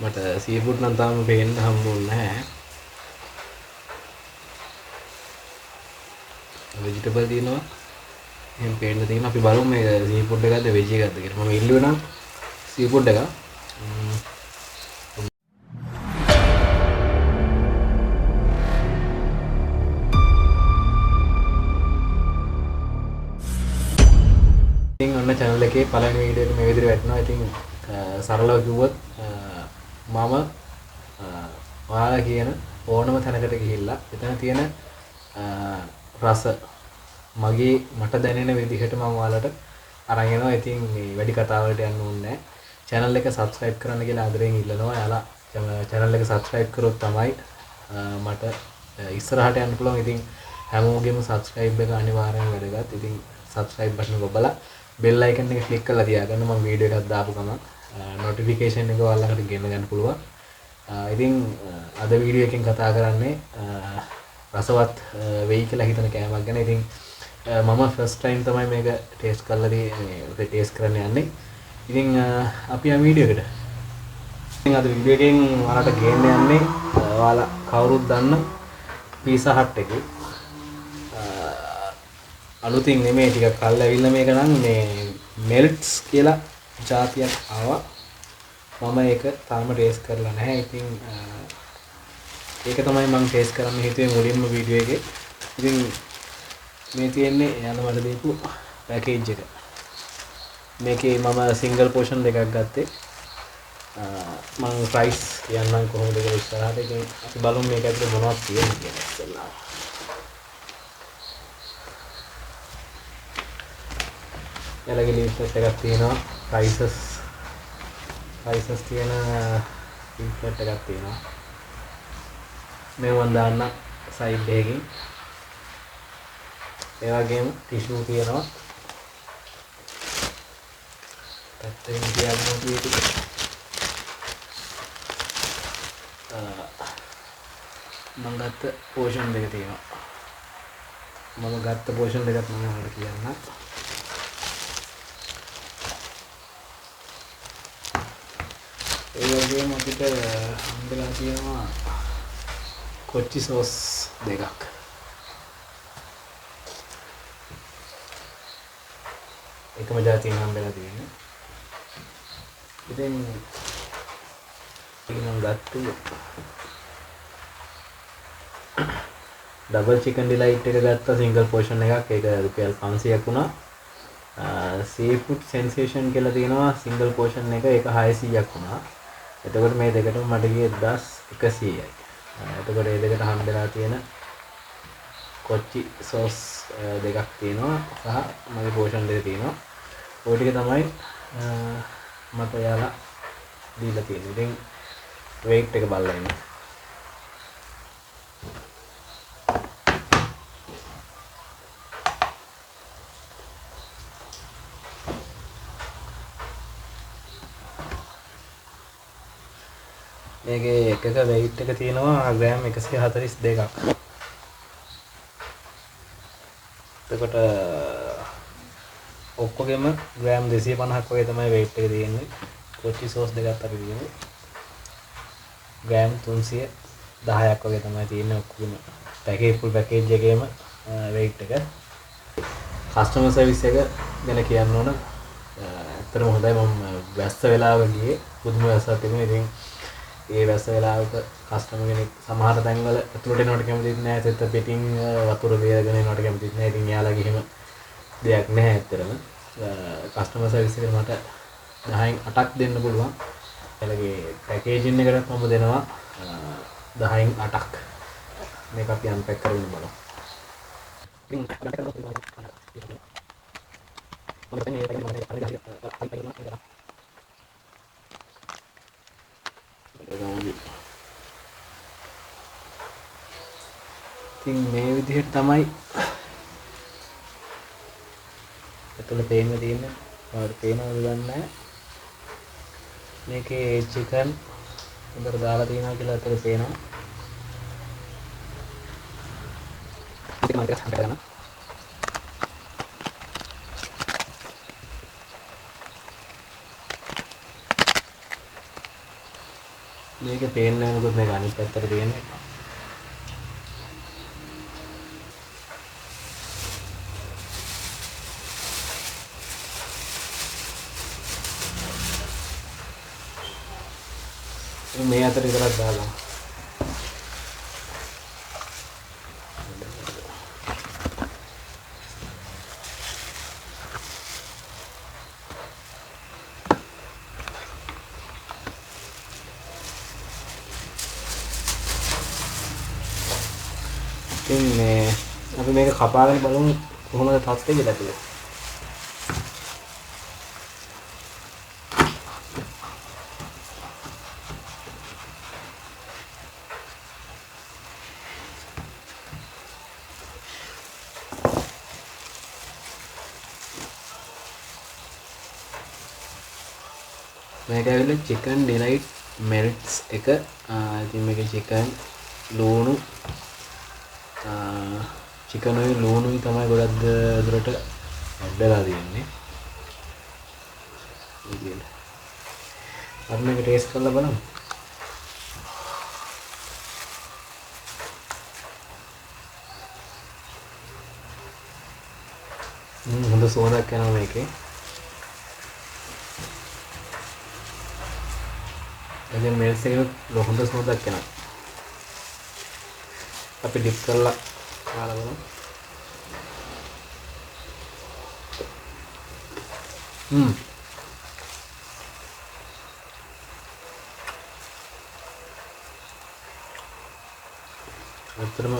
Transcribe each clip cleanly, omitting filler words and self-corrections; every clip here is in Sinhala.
මට සීෆුඩ් නම් තාම පේන්න හම්බුන්නේ නැහැ. වෙජිටබල් තියෙනවා. එහෙනම් පේන්න තියෙන අපි බලමු මේක සීෆුඩ් එකක්ද වෙජ් එකක්ද කියලා. මම ඉල්ලුවේ නම් සීෆුඩ් එකක්. ඉතින් ඔන්න channel එකේ පළවෙනි වීඩියෝ එක මේ විදිහට වැටෙනවා. ඉතින් සරලව කිව්වොත් මම ඔයාලා කියන ඕනම තැනකට ගිහිල්ලා එතන තියෙන රස මට දැනෙන විදිහට මම ඔයාලට අරන් එනවා. ඉතින් මේ වැඩි කතාවලට යන්න ඕනේ නැහැ. channel එක subscribe කරන්න කියලා ආදරෙන් ඉල්ලනවා. ඔයාලා channel එක subscribe කරොත් තමයි මට ඉස්සරහට යන්න පුළුවන්. ඉතින් හැමෝගෙම subscribe එක අනිවාර්යෙන් වැදගත්. ඉතින් subscribe button එක ඔබලා bell icon එක click කරලා තියාගන්න. මම වීඩියෝ එකක් දාපු ගමන් notification එක ඔයාලට ගෙන්න ගන්න පුළුවන්. ඉතින් අද වීඩියෝ එකෙන් කතා කරන්නේ රසවත් වෙයි කියලා හිතන කෑමක් ගැන. ඉතින් මම ෆස්ට් ටයිම් තමයි මේක ටේස්ට් කරලා ටේස්ට් කරන්න යන්නේ. ඉතින් අපි යමු වීඩියෝ එකට. ඉතින් අද වීඩියෝ එකෙන් ඔයාලට ගේන්න යන්නේ ඔයාලා කවුරුත් දන්න පීසා හට් එකේ අලුතින් නෙමෙයි ටිකක් කල් ඇවිල්ලා මේක නම් මේ මෙල්ට්ස් කියලා ජාතියක් ආවා. මම ඒක තාම ටේස්ට් කරලා නැහැ. ඉතින් ඒක තමයි මම ටේස්ට් කරන්න හිතුවේ මුලින්ම වීඩියෝ එකේ. ඉතින් මේ තියෙන්නේ එයාලා මට දීපු පැකේජ් එක. මේකේ මම සිංගල් පෝෂන් දෙකක් ගත්තේ. මම ප්‍රයිස් කියන්නම් කොහොමද කියලා ඉස්සරහට. ඉතින් අපි බලමු මේක ඇතුලේ මොනවද තියෙන්නේ කියලා ඉස්සෙල්ලා. එයාලගේ ලීෆ්ලෙට් එකක් තියෙනවා. ප්‍රයිසස් තියෙන ලීෆ්ලෙට් එකක් තියෙනවා. මේ මම දාන්න සයිඩ් එකකින්. ඒ වගේම ටිෂු තියෙනවා. පැත්තකින් තියාගමු ටික. මම ගත්ත පෝෂන් දෙක තියෙනවා. මම ගත්ත පෝෂන් දෙකත් මම ඔයාලට කියන්නම්. ඒ වගේම අපිට හම්බෙලා තියෙනවා කොච්චි සෝස් දෙකක්. එකම ජාතියෙන් හම්බෙලා තියෙන්නේ. ඉතින් මම ගත්තු ඩබල් චිකන් ඩිලයිට් එක ගත්තා සිංගල් පෝෂන් එකක්. ඒක රුපියල් 500ක් වුණා. සීෆුඩ් සෙන්සේෂන් කියලා තියෙනවා සිංගල් පෝෂන් එක. ඒක 600ක් වුණා. එතකොට මේ දෙකටම මට ගියේ 1100යි. එතකොට මේ දෙකට හම්බෙලා තියෙන කොච්චි සෝස් දෙකක් තියෙනවා සහ මගේ පෝෂන් දෙක තියෙනවා. ඔය ටික තමයි මට යාලා දීලා තියෙන්නේ. ඉතින් weight එක බලලා ඉන්න. මේකේ එකක weight එක තියෙනවා ග්‍රෑම් 142ක්. එතකොට ඔක්කොගෙම ග්‍රෑම් 250ක් වගේ තමයි weight එක තියෙන්නේ. කොච්චි සෝස් දෙකක් අපි තියෙන්නේ. ග්‍රෑම් 310ක් වගේ තමයි තියෙන්නේ ඔක්කොගෙම. full package එකේම weight එක. customer service එක ගැන කියන්න ඕන. ඇත්තටම හොඳයි. මම වැස්ස වෙලාව ගියේ. පුදුම වැස්සක් තිබුණේ. ඉතින් ඒ වැස්ස වෙලාවක කස්ටමර් කෙනෙක් සමහර තැන්වල ඇතුළට එනවට කැමතිත් නැහැ. සෙත් පිටින් වතුර බේරගෙන එනවට කැමතිත් නැහැ. ඉතින් එයාලා ගිහිම දෙයක් නැහැ ඇත්තටම. කස්ටමර් සර්විස් එකට මට 10න් 8ක් දෙන්න පුළුවන්. එයාලගේ පැකේජින් එකකට මම දෙනවා 10න් 8ක්. මේක අපි අන්පැක් කරගෙන බලමු. ඉතින් මේ විදිහට තමයි ඇතුළේ පේන්න තියෙන්නේ. ඔයාලට පේනවද දන්නේ නැහැ. මේකේ චිකන් හොඳට දාලා තියෙනවා කියලා ඇතුළේ පේනවා. ඉතින් මම ඒක හදලා ගන්නවා. මේක පේන්නේ නැහැ මොකද මේක අනිත් පැත්තට තියෙන්නේ. මේ අතට විතරක් දාගන්න. ඉතින් මේ අපි මේක කපාගෙන බලමු කොහොමද තත්ත්වය කියලා කියලා. මේක ඇවිල්ලා chicken delight melts එක. ඉතින් මේකේ chicken ලුණු chicken උයි ලුණුයි තමයි ගොඩක් දුරට ඇඩ් වෙලා තියෙන්නේ. ඉතින් අපි මේක ටේස්ට් කරලා බලමු. හොඳ සුවඳක් එනවා මේකේ. එතෙන් මෙල්ස් එකේ හොඳ සුවඳක් එනවා. අපි ඩිප් කරලා කාලා බලමු. ඇත්තටම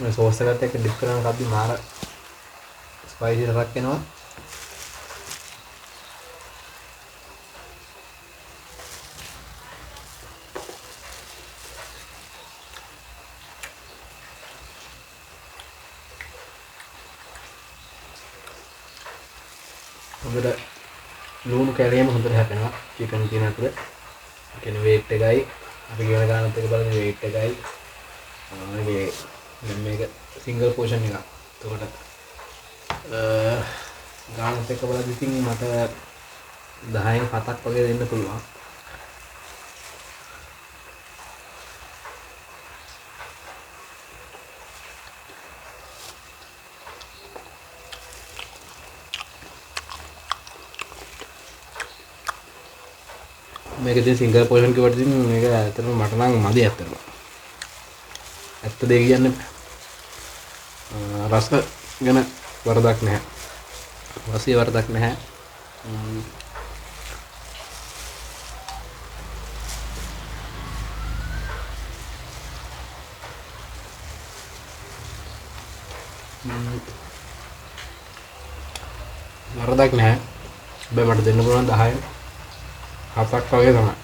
මේ සෝස් එකත් එක්ක ඩිප් කරන කද්දි මාර ස්පයිසි එකක් එනවා. හොඳට ලුණු කැලේම හොඳට හැපෙනවා චිකන් කියන අතර. ඒ කියන්නේ වේට් එකයි අපි කියන ගානත් එක බලන්නේ වේට් එකයි. මේ දැන් මේක සිංගල් පෝෂන් එකක්. එතකොට ගානත් එක බලද්දි ඉතින් මට 10න් 7ක් වගේ දෙන්න පුළුවන්. මේක ඉතින් සිංගල් පෝෂන් කිව්වට ඉතින් මේක ඇත්තටම මට නම් මදි ඇත්තටම. ඇත්ත දෙය කියන්නේ රස ගැන වරදක් නැහැ. රසයේ වරදක් නැහැ. වරදක් නැහැ. හැබැයි මට දෙන්න පුළුවන් 10න් 7ක් වගේ තමයි.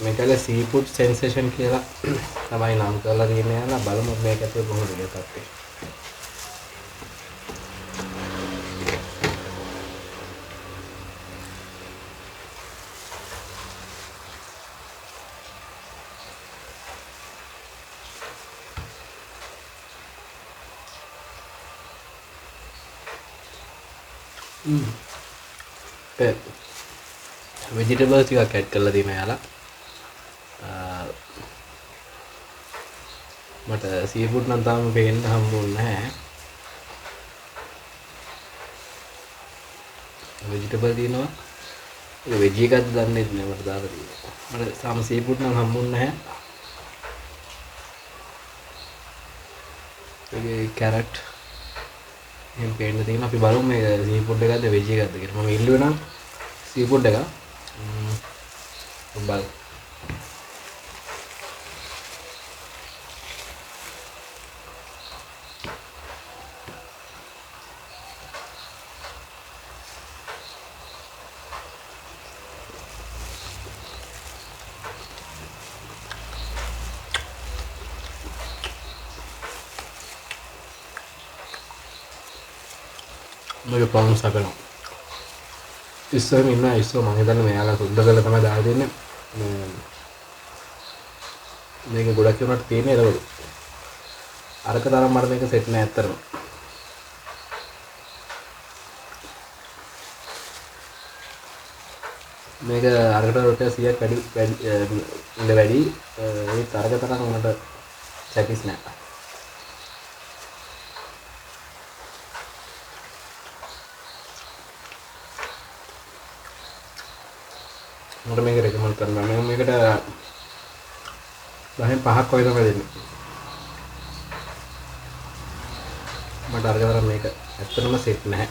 මේකල සීෆුඩ් සෙන්සේෂන් කියලා තමයි නම් කරලා තියෙන්නේ. යනවා බලමු මේක ඇතුලේ කොහොමද කියලා තත්ත්වය. වෙජිටබල්ස් ටිකක් ඇඩ් කරලා තියෙනවා යාලා. මට සීෆුඩ් නම් තාම පේන්න හම්බුනේ නැහැ. වෙජිටබල් තියෙනවා. ඒක වෙජ් එකක්ද දන්නේ නැහැ මට දාලා තියෙනවා. මට තාම සීෆුඩ් නම් හම්බුනේ නැහැ. ඒකේ කැරට් එහෙම පේන්න තියෙනවා. අපි බලමු මේක සීෆුඩ් එකක්ද වෙජ් එකක්ද කියලා. මම ඉල්ලුවේ නම් සීෆුඩ් එක. බලමු. මේක ප්‍රවුන්ස් හදනවා. ඉස්සරම ඉන්න ඉස්සර මම හිතන්නේ මෙයාලා සුද්ධ කරලා තමයි දාලා දෙන්නේ. මේක ගොඩක් වුණාට තියෙන්නේ එතකොට. අරක තරම් මට මේක සෙට් නෑ ඇත්තටම. මේක අරකට රුපියල් 100ක් වැඩි ඒ තරග තරම් මට සැටිස් නෑ. මට මේක රෙකමන්ඩ් කරනවා. මම මේකට 10න් 5ක් වගේ තමයි දෙන්නේ. මට අරක තරම් මේක ඇත්තටම සෙට් නැහැ.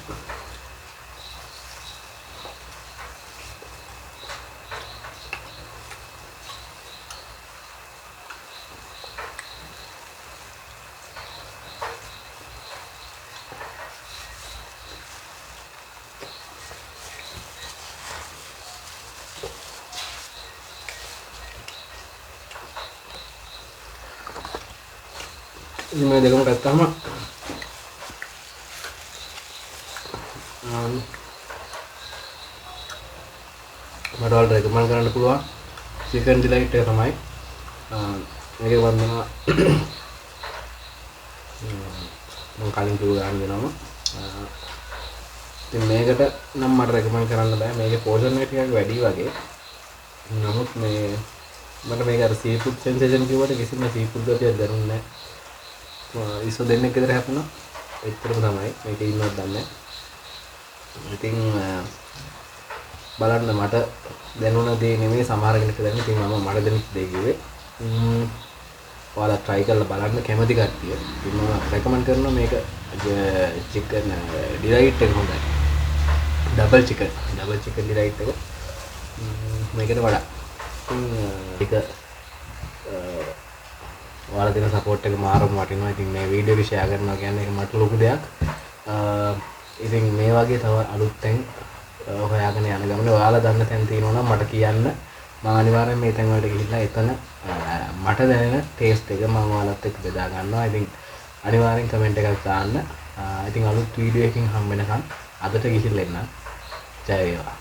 ඉතින් මේ දෙකම ගත්තාම මට ඔයාලට රෙකමන්ඩ් කරන්න පුළුවන් චිකන් ඩිලයිට් එක තමයි. මේකේ වන්දනා මම කලින් කිව්ව ගන්න වෙනම. ඉතින් මේකට නම් මට රෙකමන්ඩ් කරන්න බෑ. මේකේ පෝෂන් එක ටිකක් වැඩි වගේ. නමුත් මේ මට මේක අර සී ෆුඩ් සෙන්සේෂන් කිව්වට කිසිම සී ෆුඩ් ගතියක් දැනුන්නේ නැහැ. ඉස්සෝ දෙන්නෙක් විතර හැපුණා. එච්චරම තමයි. මේකේ ඉන්නවත් දන්නේ නැහැ. ඉතින් බලන්න මට දැනුණ දේ නෙමෙයි සමහර කෙනෙක් දැනුනේ. ඉතින් මම මට දැනුත් දේ කිව්වේ. ඔයාලා try කරලා බලන්න කැමති කට්ටිය. ඉතින් මම රෙකමන්ඩ් කරනවා මේක චිකන් ඩිලයිට් එක හොඳයි. ඩබල් චිකන් ඩිලයිට් එක මේකට වඩා. ඉතින් ඒක ඔයාලා දෙන සපෝට් එක මාරම වටිනවා. ඉතින් මේ වීඩියෝ එක ෂෙයා කරනවා කියන්නේ ඒක මට ලොකු දෙයක්. ඉතින් මේ වගේ තව අලුත් තැන් හොයාගෙන යන ගමනේ ඔයාලා දන්න තැන් තියෙනවා නම් මට කියන්න. මම අනිවාර්යෙන් මේ තැන් වලට ගිහිල්ලා එතන මට දැනෙන ටේස්ට් එක මම ඔයාලත් එක්ක බෙදා ගන්නවා. ඉතින් අනිවාර්යෙන් කමෙන්ට් එකක් දාන්න. ඉතින් අලුත් වීඩියෝ එකකින් හම්බ වෙනකන් අදට ගිහිල්ලා එන්න. ජය වේවා.